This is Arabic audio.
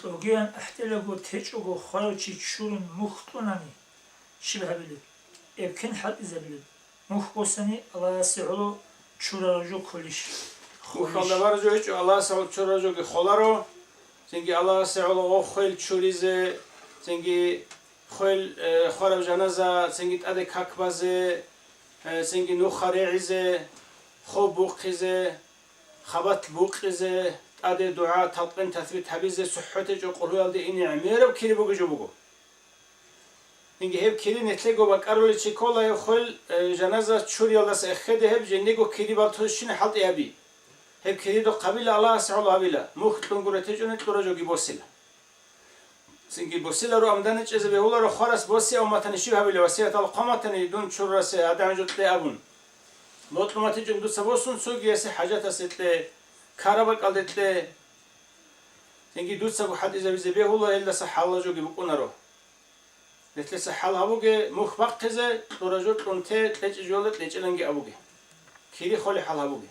توگیان احتلاگو تیچوگو خاروچی چورن مختونانی شبه بلد ابکن حد زبلد مخ بسنی الله سعلو چورارجو کلیش مخالده برجو هیچ الله سعلو چورارجو که خالارو زنگی الله سعلو او خیل چوریزه زنگی خیل خارب جنازه زنگی تاده کاکبازه زنگی نو خریعزه خوب بوقیزه خبط بوقیزه تاده دعا تلقین تثبیت حبیزه صحته جو قلوال ده اینی عمیره و کلی بگو جو بگو اینگه هب کلی نتلگو با کارولی چیکولای خیل جنازه چوری الله سخده هب جنگو کلی بالتوشین حالت یابی هب کلی دو قبیل الله سعلو قبیله مخت لنگوره تجونت دراجو گی بوسیله سنگی بوسیله رو آمدن چیزی به اولا رو خارس بوسی آماتنشی هبیله وسیله القامتنی دون چورسه آدم جوت لابون مطلوماتی جون دو سبوسون سوگیسه حاجت است کارابک الدت سنگی دو سبو حدیث بیزه به اولا ایل دست حالا جو گی بکنه رو نتلس حال هبوگه مخبق قزه دراجو کنته تج جولت نچلنگی ابوگه کیری خالی حال هبوگه